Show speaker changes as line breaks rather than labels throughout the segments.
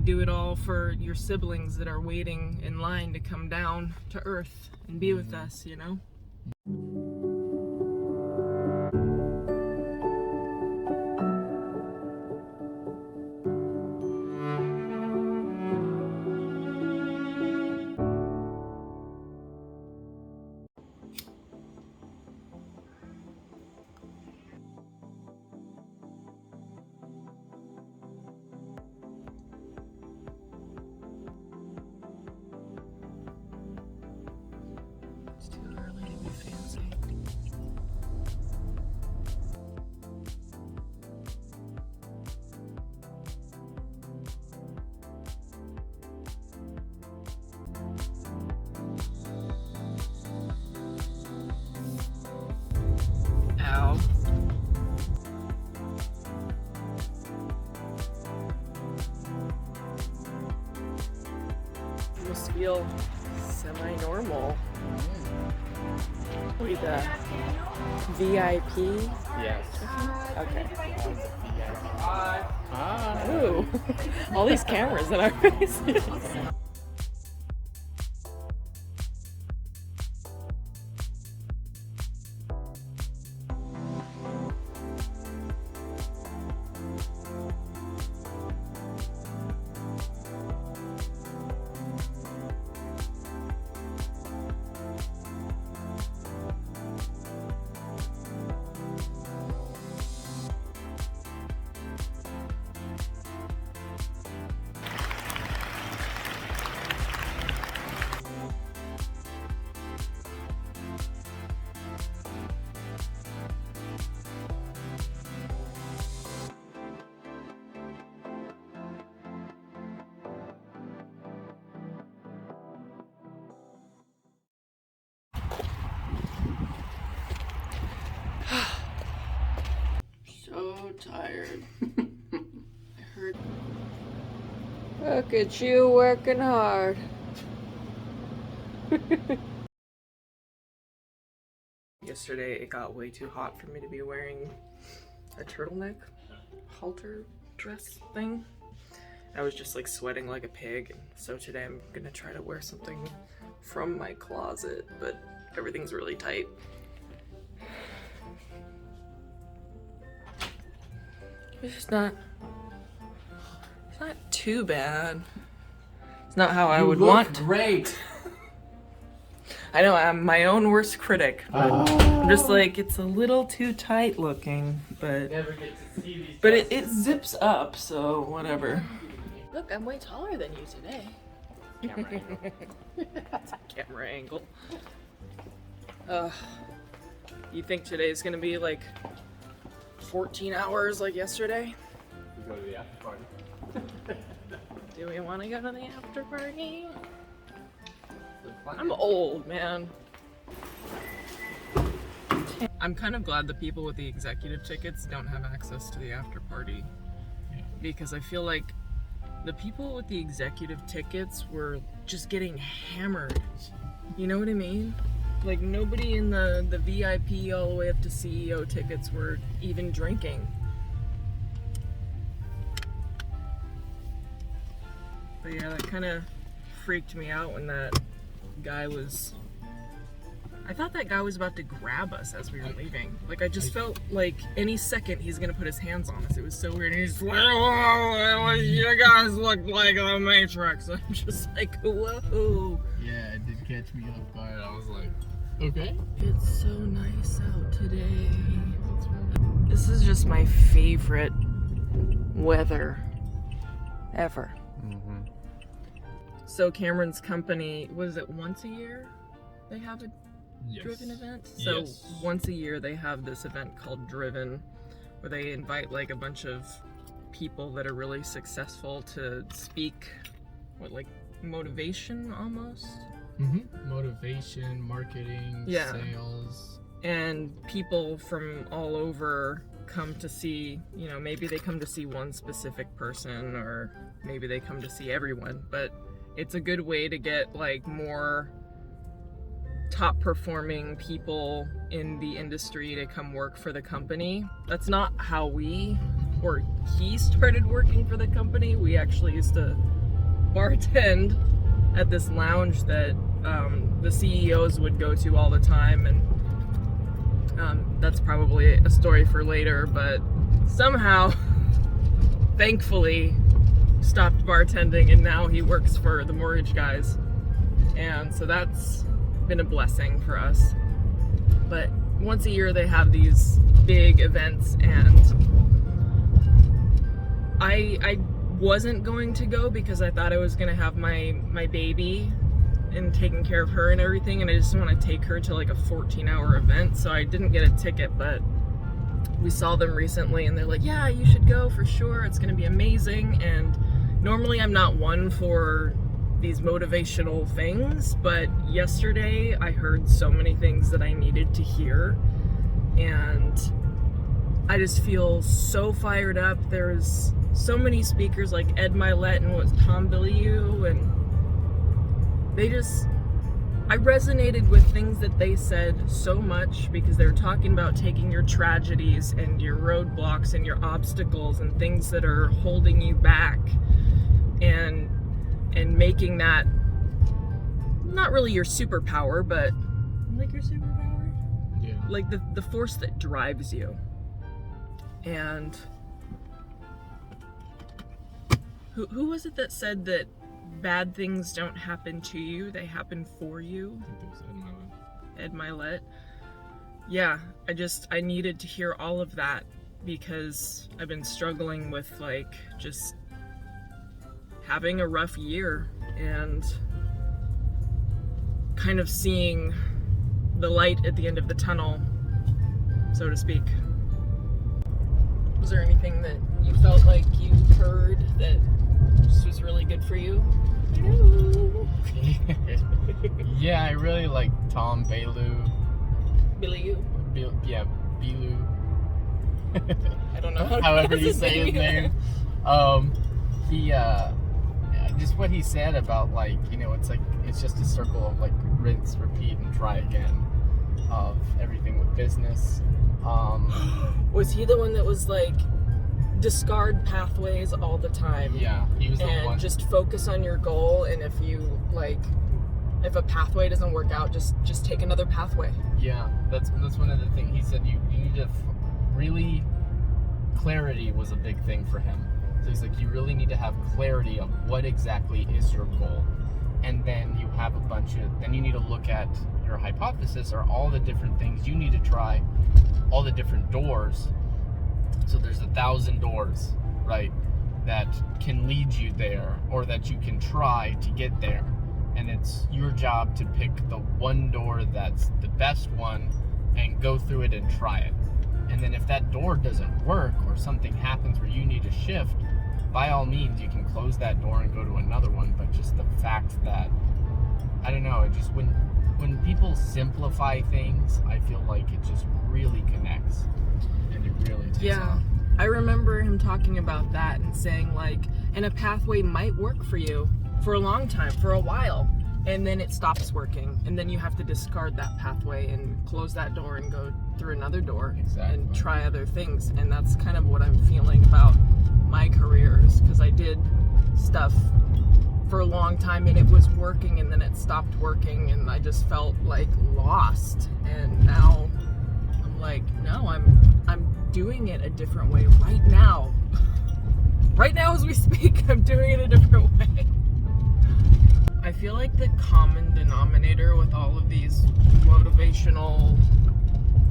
do it all for your siblings that are waiting in line to come down to Earth and be with us, you know? It's too early to be fancy. Ow. Must feel semi-normal. Look at that. VIP?
Yes.
Okay.
Ah.
Ooh. All these cameras in our faces. So tired. I heard. Look at you working hard. Yesterday it got way too hot for me to be wearing a turtleneck halter dress thing. I was just like sweating like a pig, so today I'm gonna try to wear something from my closet, but everything's really tight. It's not too bad. It's not how I would want.
Great.
I know, I'm my own worst critic, but I'm just like, it's a little too tight looking, but
Never get to see these.
but it zips up, so whatever. Look, I'm way taller than you today.
Camera angle.
That's a camera angle. You think today's gonna be like 14 hours like yesterday?
We go to the after party.
Do we want to go to the after party?
Fun.
I'm old, man. I'm kind of glad the people with the executive tickets don't have access to the after party.
Yeah.
Because I feel like the people with the executive tickets were just getting hammered. You know what I mean? Like nobody in the VIP all the way up to CEO tickets were even drinking. But yeah, that kind of freaked me out when that guy was... I thought that guy was about to grab us as we were leaving. Like, I just felt like any second he's gonna put his hands on us. It was so weird. And he's like, whoa, you guys look like the Matrix. I'm just like, whoa.
Yeah, it did catch me off guard. I was like, okay.
It's so nice out today. This is just my favorite weather ever.
Mm-hmm.
So Cameron's company, was it once a year they have a Driven event? So
Yes.
once a year they have this event called Driven, where they invite like a bunch of people that are really successful to speak, like motivation almost?
Mm-hmm. Motivation, marketing,
Yeah.
sales.
And people from all over come to see, maybe they come to see one specific person, or maybe they come to see everyone, but it's a good way to get like more top performing people in the industry to come work for the company. That's not how he started working for the company. We actually used to bartend at this lounge that the CEOs would go to all the time, and that's probably a story for later, but somehow, thankfully, stopped bartending, and now he works for the mortgage guys, and so that's been a blessing for us. But once a year they have these big events, and I wasn't going to go because I thought I was going to have my baby and taking care of her and everything, and I just want to take her to like a 14-hour event, so I didn't get a ticket. But we saw them recently and they're like, yeah, you should go for sure, it's going to be amazing. And normally I'm not one for these motivational things, but yesterday I heard so many things that I needed to hear, and I just feel so fired up. There's so many speakers like Ed Milet and Tom Bilyeu, and I resonated with things that they said so much, because they were talking about taking your tragedies and your roadblocks and your obstacles and things that are holding you back, and making that not really your superpower, but like your superpower?
Yeah.
Like the force that drives you. And who was it that said that bad things don't happen to you, they happen for you?
I think it was
Ed Milet. Yeah, I needed to hear all of that, because I've been struggling with like just having a rough year and kind of seeing the light at the end of the tunnel, so to speak. Was there anything that you felt like you heard that just was really good for you? Hello.
Yeah, I really like Tom Bilyeu.
Bilyeu?
Bilyeu.
I don't know.
However you say his name. He just what he said about, like, you know, it's like it's just a circle of like rinse, repeat, and try again of everything with business.
Was he the one that was like, discard pathways all the time?
Yeah, he was the one.
And just focus on your goal, and if a pathway doesn't work out, just take another pathway.
Yeah, that's one of the things he said. You need to really, clarity was a big thing for him. So he's like, you really need to have clarity of what exactly is your goal, and then you have then you need to look at your hypothesis, or all the different things you need to try, all the different doors. So there's 1,000 doors, right, that can lead you there, or that you can try to get there. And it's your job to pick the one door that's the best one and go through it and try it. And then if that door doesn't work, or something happens where you need to shift, by all means, you can close that door and go to another one. But just the fact that, I don't know, it just, when people simplify things, I feel like it just really connects. And it really takes off.
I remember him talking about that and saying, like, and a pathway might work for you for a long time, for a while, and then it stops working, and then you have to discard that pathway and close that door and go through another door.
Exactly.
And try other things. And that's kind of what I'm feeling about my careers, because I did stuff for a long time and it was working, and then it stopped working, and I just felt like lost. And now I'm like, no, I'm doing it a different way right now. Right now as we speak, I'm doing it a different way. I feel like the common denominator with all of these motivational,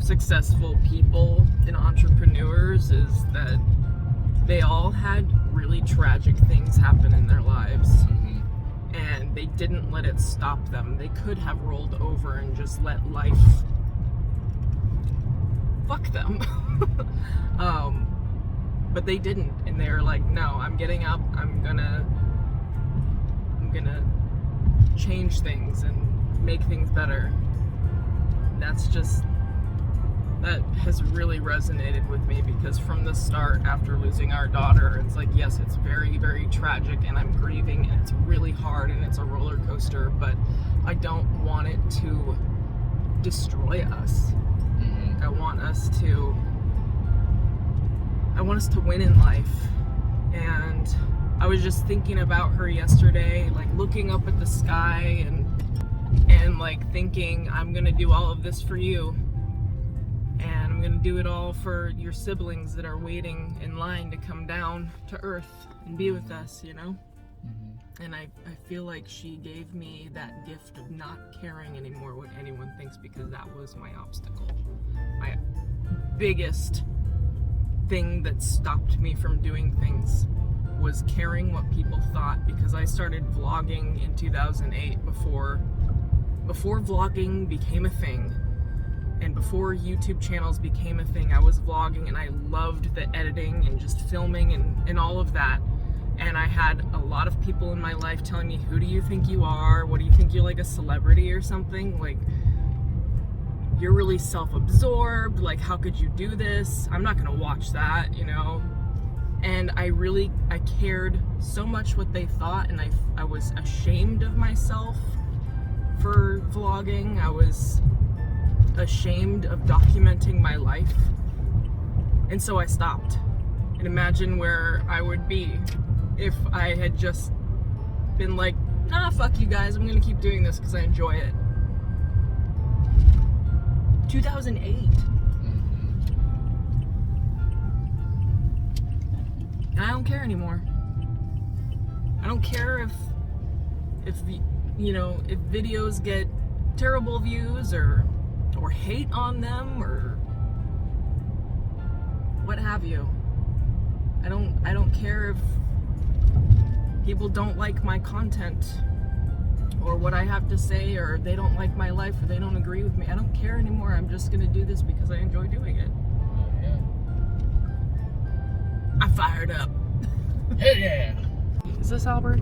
successful people and entrepreneurs is that they all had really tragic things happen in their lives.
Mm-hmm.
And they didn't let it stop them. They could have rolled over and just let life fuck them. But they didn't, and they're like, no, I'm getting up, I'm gonna change things and make things better. That has really resonated with me, because from the start, after losing our daughter, it's like, yes, it's very, very tragic, and I'm grieving, and it's really hard, and it's a roller coaster, but I don't want it to destroy us.
Mm-hmm.
I want us to win in life, and I was just thinking about her yesterday, like looking up at the sky and like thinking, I'm gonna do all of this for you. And I'm gonna do it all for your siblings that are waiting in line to come down to Earth and be with us, you know? And I feel like she gave me that gift of not caring anymore what anyone thinks, because that was my obstacle. My biggest thing that stopped me from doing things was caring what people thought, because I started vlogging in 2008 before vlogging became a thing. And before YouTube channels became a thing, I was vlogging and I loved the editing and just filming and all of that. And I had a lot of people in my life telling me, who do you think you are? What do you think, you're like a celebrity or something? Like, you're really self-absorbed. Like, how could you do this? I'm not gonna watch that, you know? And I cared so much what they thought, and I was ashamed of myself for vlogging. I was ashamed of documenting my life. And so I stopped. And imagine where I would be if I had just been like, nah, fuck you guys, I'm gonna keep doing this because I enjoy it. 2008. And I don't care anymore. I don't care if you know, if videos get terrible views or hate on them or what have you. I don't care if people don't like my content or what I have to say, or they don't like my life, or they don't agree with me. I don't care anymore. I'm just gonna do this because I enjoy doing it.
Yeah.
I fired up.
Hell yeah!
Is this Albert?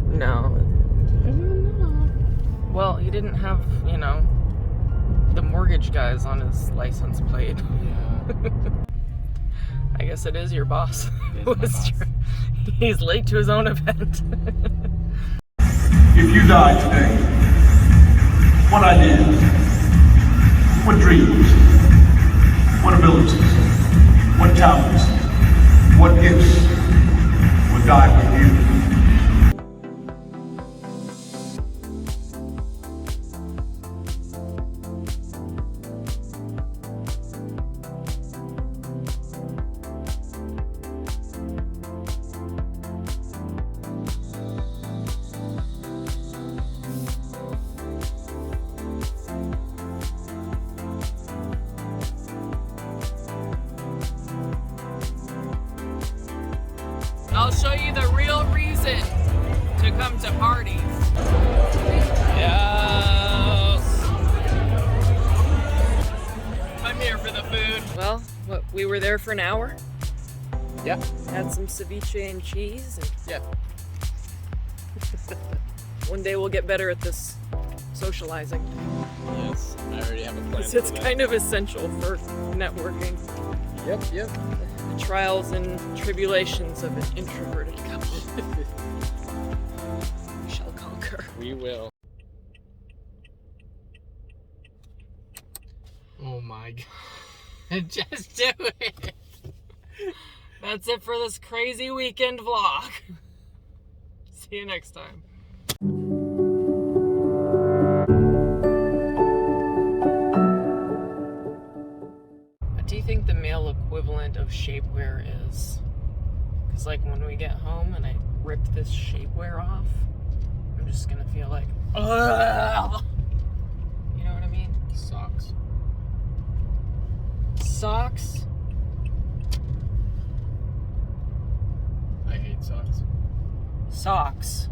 No. I don't know. Well, he didn't have, you know, the mortgage guys on his license plate.
Yeah.
I guess it is your boss.
It is my boss.
He's late to his own event.
If you died today, what ideas, what dreams, what abilities, what talents, what gifts would die with you?
I'll show you the real reason to come to parties. Yes. I'm here for the food. Well, we were there for an hour.
Yeah.
Had some ceviche and cheese. And
Yeah.
one day we'll get better at this socializing.
Yes. I already have a plan.
It's kind of essential for networking.
Yep.
The trials and tribulations of an introverted couple. We shall conquer.
We will. Oh my god. Just do it.
That's it for this crazy weekend vlog. See you next time. What do you think the male equivalent of shapewear is? Because like when we get home and I rip this shapewear off, I'm just gonna feel like, ugh! You know what I mean?
Socks.
Socks?
I hate socks.
Socks.